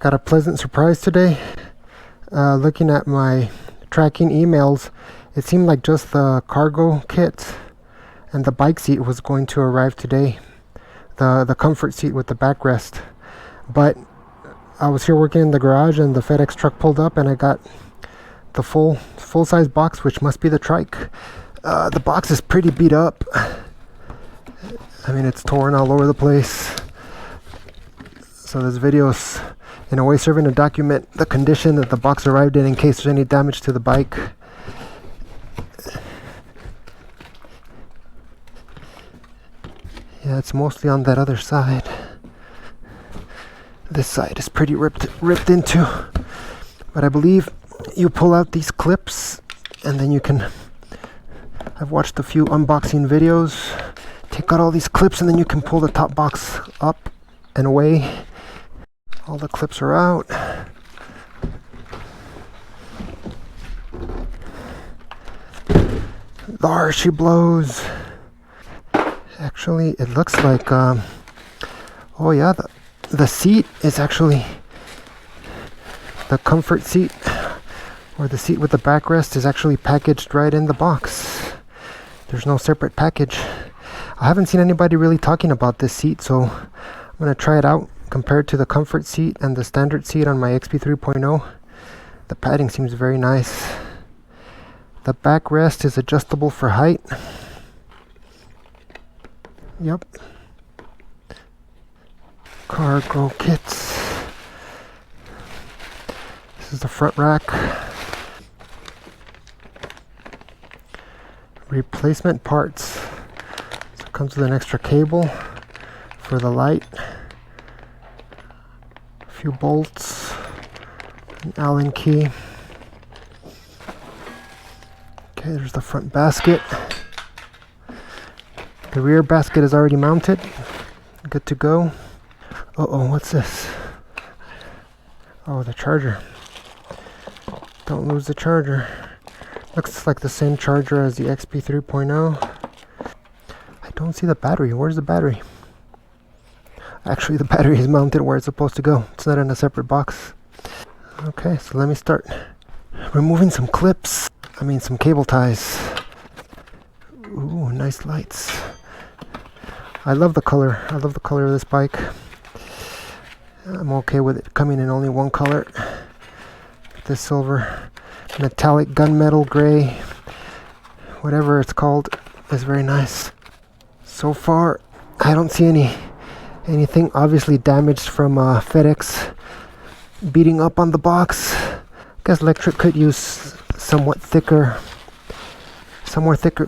Got a pleasant surprise today. Looking at my tracking emails, it seemed like just the cargo kit and the bike seat was going to arrive today. The comfort seat with the backrest. But I was here working in the garage and the FedEx truck pulled up and I got the full-size box, which must be the trike. The box is pretty beat up. I mean, it's torn all over the place. So this video's in a way serving to document the condition that the box arrived in case there's any damage to the bike. Yeah, it's mostly on that other side. This side is pretty ripped into. But I believe you pull out these clips and then you can... I've watched a few unboxing videos. Take out all these clips and then you can pull the top box up and away. All the clips are out. There she blows. Actually, it looks like, oh yeah, the seat is actually, the comfort seat, or the seat with the backrest is actually packaged right in the box. There's no separate package. I haven't seen anybody really talking about this seat, so I'm going to try it out. Compared to the comfort seat and the standard seat on my XP 3.0, the padding seems very nice. The backrest is adjustable for height. Yep. Cargo kits. This is the front rack. Replacement parts. So it comes with an extra cable for the light. Few bolts, an Allen key. Okay, there's the front basket. The rear basket is already mounted. Good to go. Uh-oh, what's this? Oh, the charger. Don't lose the charger. Looks like the same charger as the XP 3.0. I don't see the battery. Where's the battery? Actually, the battery is mounted where it's supposed to go. It's not in a separate box. Okay, so let me start removing some clips. Some cable ties. Ooh, nice lights. I love the color. I love the color of this bike. I'm okay with it coming in only one color. This silver, metallic gunmetal gray, whatever it's called, is very nice. So far, I don't see anything obviously damaged from FedEx beating up on the box. I guess Lectric could use somewhat thicker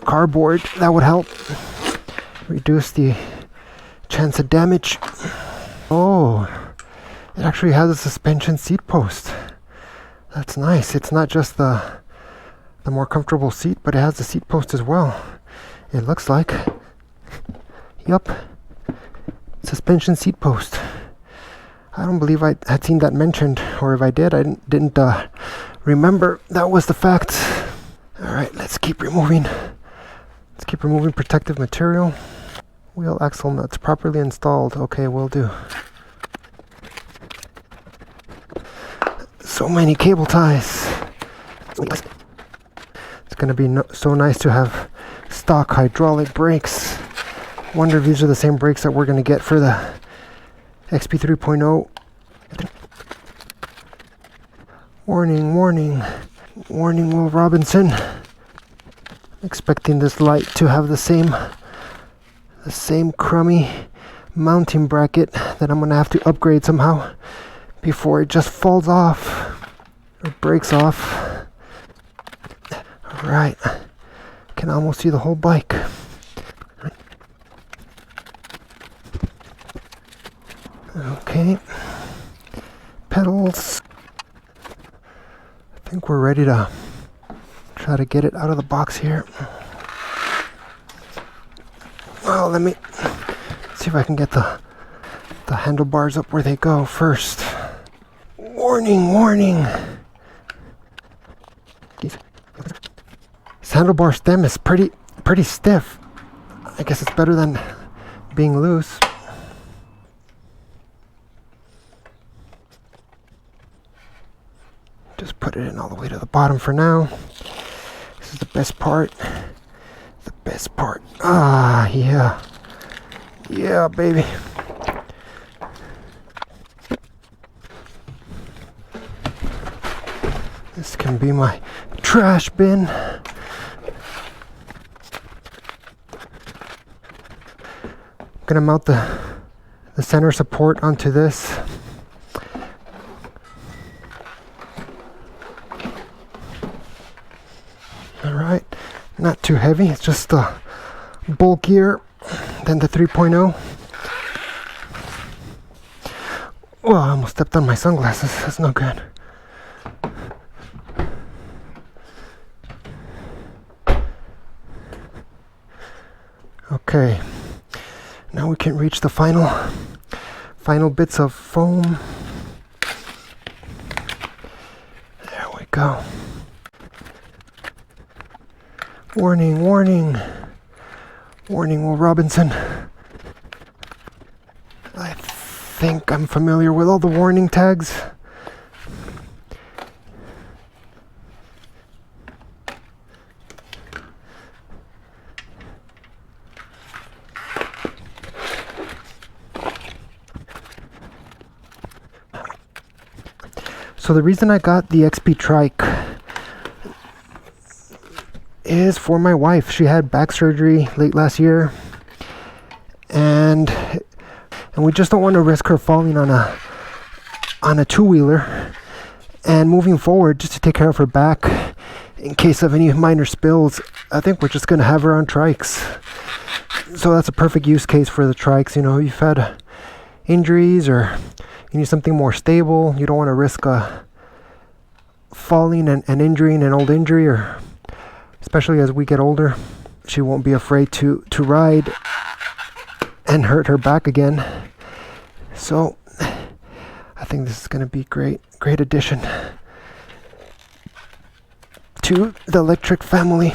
cardboard. That would help reduce the chance of damage. Oh, it actually has a suspension seat post. That's nice. It's not just the more comfortable seat, but it has the seat post as well. It looks like. Yup. Suspension seat post. I don't believe I had seen that mentioned, or if I did, I didn't remember that was the fact. Alright, let's keep removing protective material. Wheel axle nuts properly installed. Okay, will do. So many cable ties. It's gonna be so nice to have stock hydraulic brakes. Wonder if these are the same brakes that we're going to get for the XP 3.0. Warning, warning. Warning, Will Robinson. Expecting this light to have the same crummy mounting bracket that I'm going to have to upgrade somehow before it just falls off or breaks off. Alright. Can almost see the whole bike. Okay, pedals. I think we're ready to try to get it out of the box here. Well, let me see if I can get the handlebars up where they go first. Warning, warning. This handlebar stem is pretty stiff. I guess it's better than being loose. Just put it in all the way to the bottom for now. This is the best part. The best part. Ah, yeah. Yeah, baby. This can be my trash bin. I'm gonna mount the center support onto this. Alright, not too heavy, it's just bulkier than the 3.0. Oh, I almost stepped on my sunglasses, that's no good. Okay, now we can reach the final bits of foam. There we go. Warning, warning. Warning, Will Robinson. I think I'm familiar with all the warning tags. So the reason I got the XP Trike is for my wife. She had back surgery late last year, and we just don't want to risk her falling on a two-wheeler and moving forward just to take care of her back in case of any minor spills. I think we're just going to have her on trikes. So that's a perfect use case for the trikes. You know, you've had injuries or you need something more stable. You don't want to risk falling and injuring an old injury, or especially as we get older. She won't be afraid to ride and hurt her back again. So I think this is going to be great addition to the Lectric family.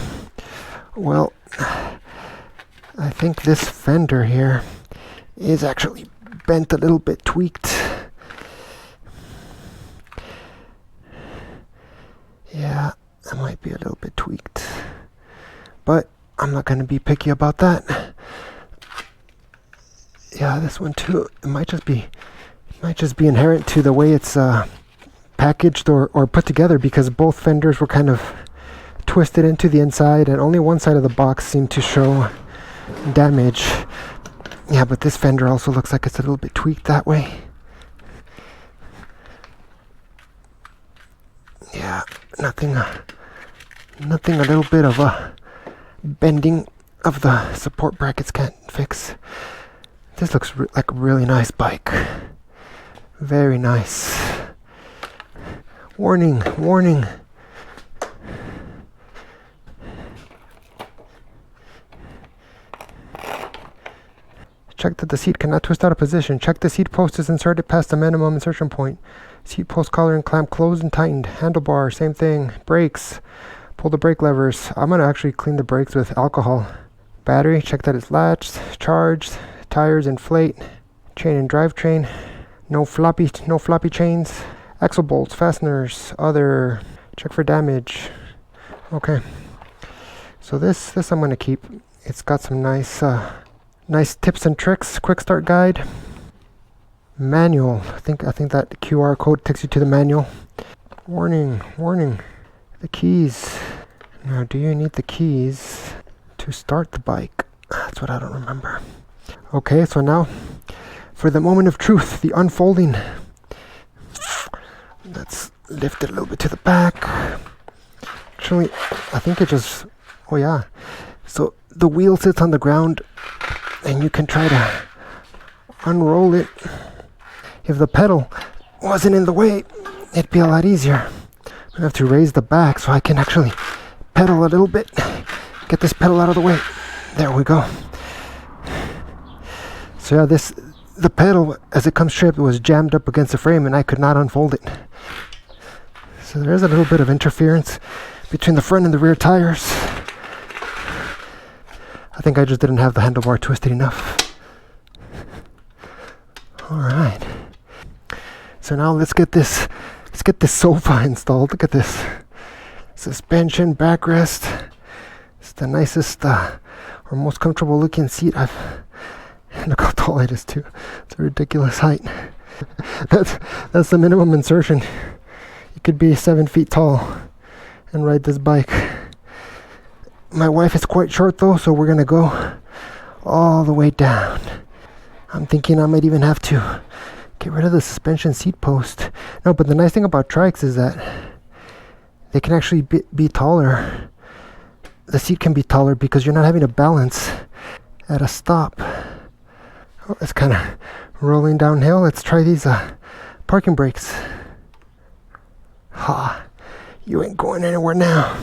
Well, I think this fender here is actually bent a little bit, tweaked. Yeah, it might be a little bit tweaked, but I'm not going to be picky about that. Yeah, this one too, it might just be inherent to the way it's packaged or put together, because both fenders were kind of twisted into the inside and only one side of the box seemed to show damage. Yeah, but this fender also looks like it's a little bit tweaked that way. Yeah, nothing a little bit of a bending of the support brackets can't fix. This looks like a really nice bike. Very nice. Warning, warning. Check that the seat cannot twist out of position. Check the seat post is inserted past the minimum insertion point. Seat post collar and clamp closed and tightened. Handlebar, same thing. Brakes. Pull the brake levers. I'm going to actually clean the brakes with alcohol. Battery, check that it's latched, charged. Tires inflate. Chain and drivetrain. No floppy chains. Axle bolts, fasteners, other. Check for damage. Okay. So this I'm going to keep. It's got some nice tips and tricks. Quick start guide. Manual. I think that QR code takes you to the manual. Warning, warning. The keys. Now, do you need the keys to start the bike? That's what I don't remember. Okay, so now for the moment of truth, the unfolding. Let's lift it a little bit to the back. Actually, I think it just, oh yeah. So the wheel sits on the ground and you can try to unroll it. If the pedal wasn't in the way, it'd be a lot easier. I'm gonna have to raise the back so I can actually pedal a little bit. Get this pedal out of the way. There we go. So yeah, the pedal, as it comes stripped, was jammed up against the frame and I could not unfold it. So there is a little bit of interference between the front and the rear tires. I think I just didn't have the handlebar twisted enough. Alright. So now let's get this Let's get this sofa installed. Look at this. Suspension, backrest. It's the nicest or most comfortable looking seat I've... Look how tall it is too. It's a ridiculous height. That's the minimum insertion. You could be 7 feet tall and ride this bike. My wife is quite short though, so we're gonna go all the way down. I'm thinking I might even have to get rid of the suspension seat post. No, but the nice thing about trikes is that they can actually be taller. The seat can be taller because you're not having to balance at a stop. Oh, it's kind of rolling downhill. Let's try these parking brakes. Ha! You ain't going anywhere now.